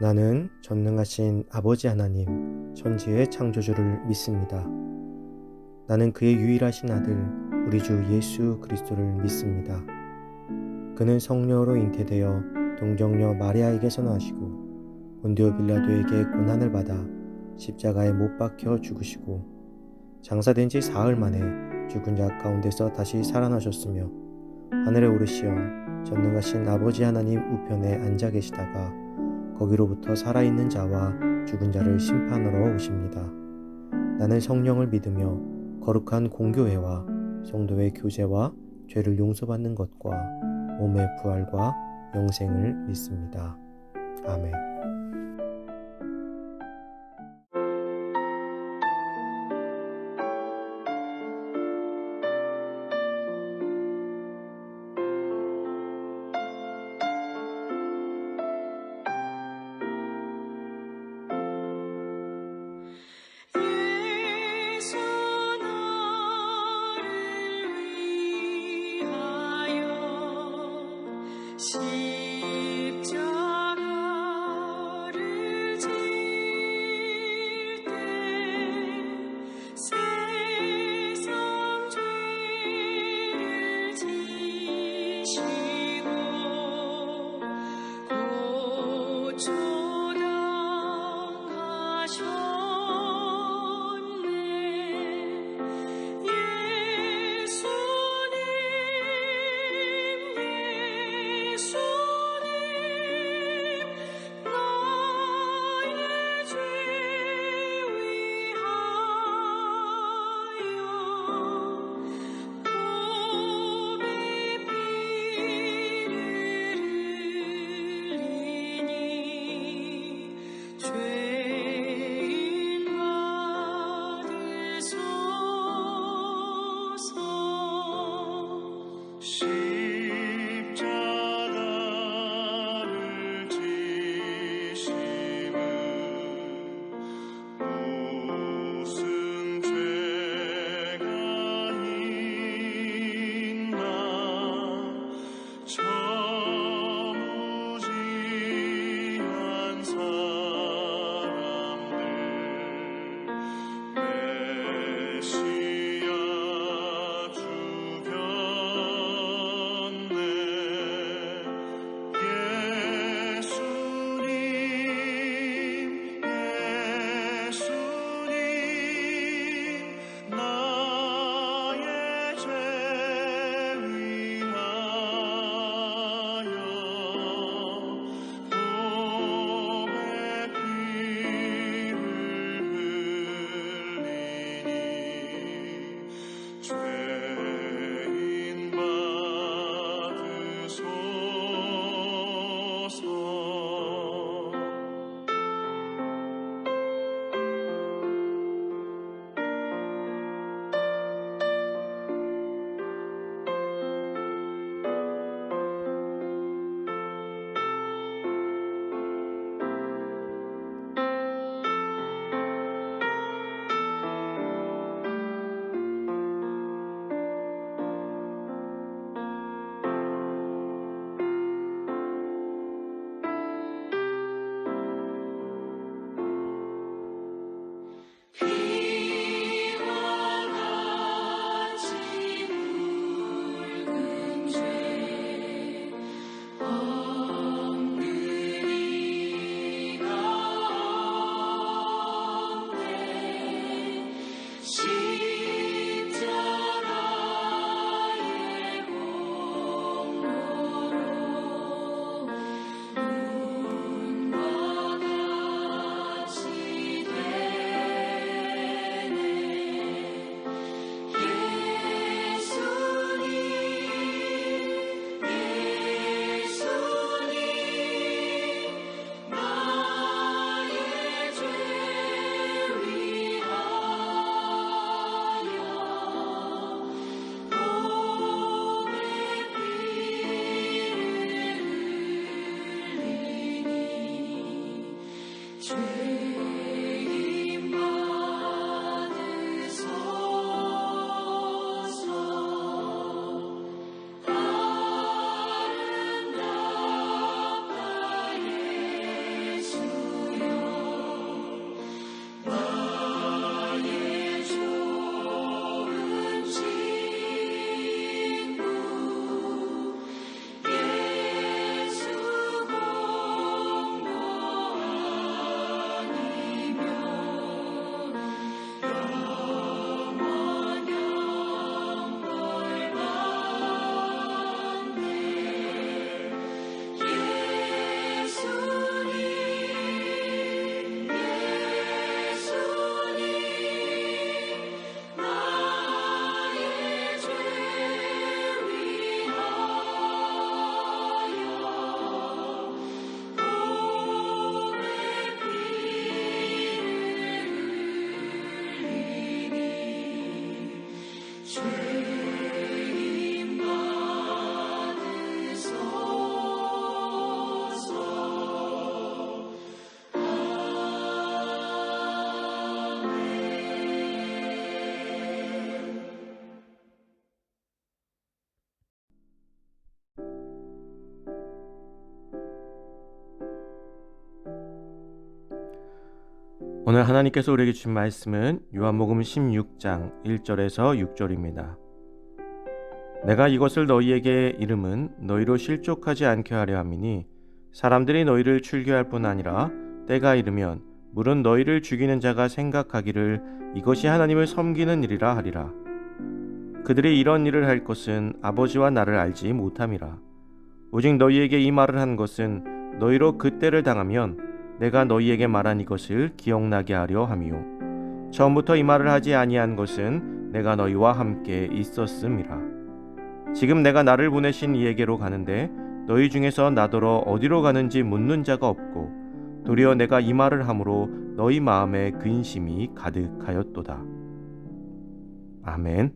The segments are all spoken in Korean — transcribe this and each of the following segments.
나는 전능하신 아버지 하나님, 천지의 창조주를 믿습니다. 나는 그의 유일하신 아들, 우리 주 예수 그리스도를 믿습니다. 그는 성령으로 잉태되어 동정녀 마리아에게서 나시고 본디오 빌라도에게 고난을 받아 십자가에 못 박혀 죽으시고 장사된 지 사흘 만에 죽은 자 가운데서 다시 살아나셨으며 하늘에 오르시어 전능하신 아버지 하나님 우편에 앉아 계시다가 거기로부터 살아있는 자와 죽은 자를 심판하러 오십니다. 나는 성령을 믿으며 거룩한 공교회와 성도의 교제와 죄를 용서받는 것과 몸의 부활과 영생을 믿습니다. 아멘. 십자가를 질 때 세상 죄를 지시고 고초당하셨네. 십자가를 지심은 무슨 죄가 있나 저 무지한 사람들 메시아 죽였네. 예수님 나의 죄 위하여 몸에 피를 흘리니 죄인 받으소서. 피와 같이 붉은 죄 엉덩이 가운데 십자가의 공로로 눈과 같이 되네. 예수님 나의 죄 위하여 몸에 피를 흘리니 죄인 받으소서. 아름답다 예수 오늘 하나님께서 우리에게 주신 말씀은 요한복음 16장 1절에서 6절입니다. 내가 이것을 너희에게 이름은 너희로 실족하지 않게 하려 함이니 사람들이 너희를 출교할 뿐 아니라 때가 이르면 물은 너희를 죽이는 자가 생각하기를 이것이 하나님을 섬기는 일이라 하리라. 그들이 이런 일을 할 것은 아버지와 나를 알지 못함이라. 오직 너희에게 이 말을 한 것은 너희로 그때를 당하면 내가 너희에게 말한 이것을 기억나게 하려 함이요 처음부터 이 말을 하지 아니한 것은 내가 너희와 함께 있었음이라. 지금 내가 나를 보내신 이에게로 가는데 너희 중에서 나더러 어디로 가는지 묻는 자가 없고 도리어 내가 이 말을 함으로 너희 마음에 근심이 가득하였도다. 아멘.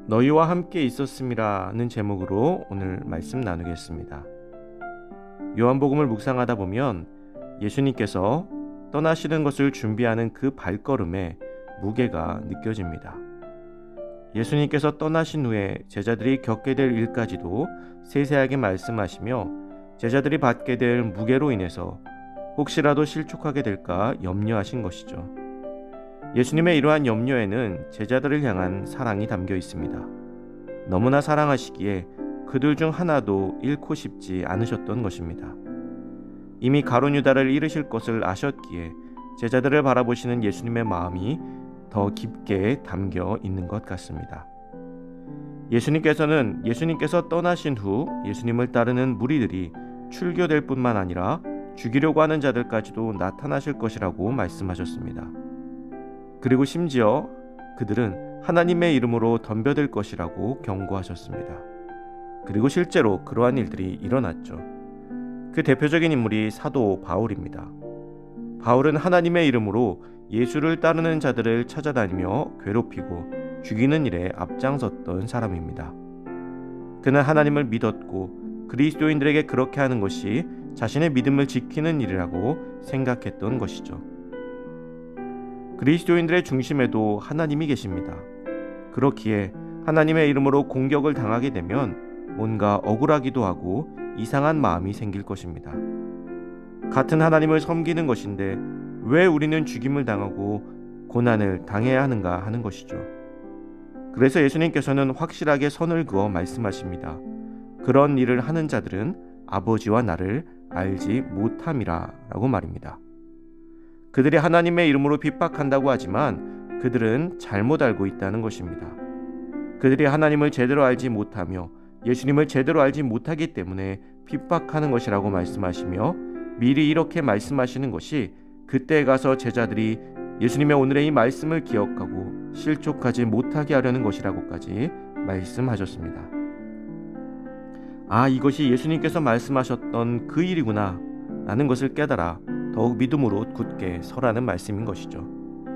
너희와 함께 있었음이라는 제목으로 오늘 말씀 나누겠습니다. 요한복음을 묵상하다 보면 예수님께서 떠나시는 것을 준비하는 그 발걸음에 무게가 느껴집니다. 예수님께서 떠나신 후에 제자들이 겪게 될 일까지도 세세하게 말씀하시며 제자들이 받게 될 무게로 인해서 혹시라도 실족하게 될까 염려하신 것이죠. 예수님의 이러한 염려에는 제자들을 향한 사랑이 담겨 있습니다. 너무나 사랑하시기에 그들 중 하나도 잃고 싶지 않으셨던 것입니다. 이미 가룟 유다를 잃으실 것을 아셨기에 제자들을 바라보시는 예수님의 마음이 더 깊게 담겨 있는 것 같습니다. 예수님께서 떠나신 후 예수님을 따르는 무리들이 출교될 뿐만 아니라 죽이려고 하는 자들까지도 나타나실 것이라고 말씀하셨습니다. 그리고 심지어 그들은 하나님의 이름으로 덤벼들 것이라고 경고하셨습니다. 그리고 실제로 그러한 일들이 일어났죠. 그 대표적인 인물이 사도 바울입니다. 바울은 하나님의 이름으로 예수를 따르는 자들을 찾아다니며 괴롭히고 죽이는 일에 앞장섰던 사람입니다. 그는 하나님을 믿었고 그리스도인들에게 그렇게 하는 것이 자신의 믿음을 지키는 일이라고 생각했던 것이죠. 그리스도인들의 중심에도 하나님이 계십니다. 그렇기에 하나님의 이름으로 공격을 당하게 되면 뭔가 억울하기도 하고 이상한 마음이 생길 것입니다. 같은 하나님을 섬기는 것인데 왜 우리는 죽임을 당하고 고난을 당해야 하는가 하는 것이죠. 그래서 예수님께서는 확실하게 선을 그어 말씀하십니다. 그런 일을 하는 자들은 아버지와 나를 알지 못함이라 라고 말입니다. 그들이 하나님의 이름으로 핍박한다고 하지만 그들은 잘못 알고 있다는 것입니다. 그들이 하나님을 제대로 알지 못하며 예수님을 제대로 알지 못하기 때문에 핍박하는 것이라고 말씀하시며 미리 이렇게 말씀하시는 것이 그때에 가서 제자들이 예수님의 오늘의 이 말씀을 기억하고 실족하지 못하게 하려는 것이라고까지 말씀하셨습니다. 아, 이것이 예수님께서 말씀하셨던 그 일이구나 라는 것을 깨달아 더욱 믿음으로 굳게 서라는 말씀인 것이죠.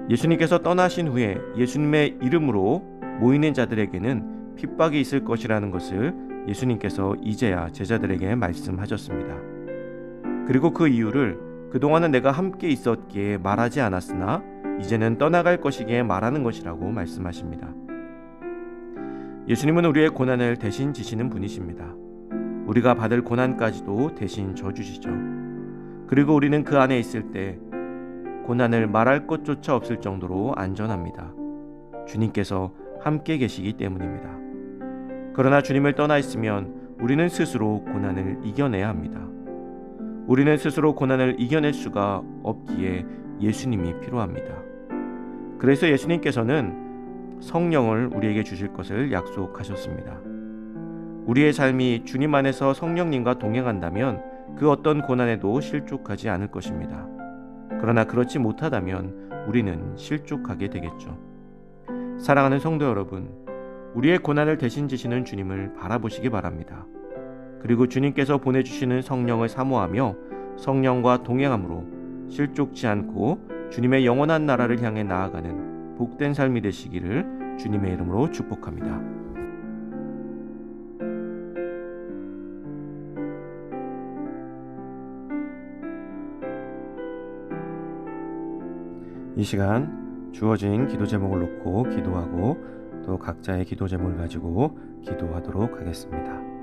예수님께서 떠나신 후에 예수님의 이름으로 모이는 자들에게는 핍박이 있을 것이라는 것을 예수님께서 이제야 제자들에게 말씀하셨습니다. 그리고 그 이유를 그동안은 내가 함께 있었기에 말하지 않았으나 이제는 떠나갈 것이기에 말하는 것이라고 말씀하십니다. 예수님은 우리의 고난을 대신 지시는 분이십니다. 우리가 받을 고난까지도 대신 져주시죠. 그리고 우리는 그 안에 있을 때 고난을 말할 것조차 없을 정도로 안전합니다. 주님께서 함께 계시기 때문입니다. 그러나 주님을 떠나 있으면 우리는 스스로 고난을 이겨내야 합니다. 우리는 스스로 고난을 이겨낼 수가 없기에 예수님이 필요합니다. 그래서 예수님께서는 성령을 우리에게 주실 것을 약속하셨습니다. 우리의 삶이 주님 안에서 성령님과 동행한다면 그 어떤 고난에도 실족하지 않을 것입니다. 그러나 그렇지 못하다면 우리는 실족하게 되겠죠. 사랑하는 성도 여러분, 우리의 고난을 대신 지시는 주님을 바라보시기 바랍니다. 그리고 주님께서 보내주시는 성령을 사모하며 성령과 동행함으로 실족지 않고 주님의 영원한 나라를 향해 나아가는 복된 삶이 되시기를 주님의 이름으로 축복합니다. 이 시간 주어진 기도 제목을 놓고 기도하고 또 각자의 기도 제목을 가지고 기도하도록 하겠습니다.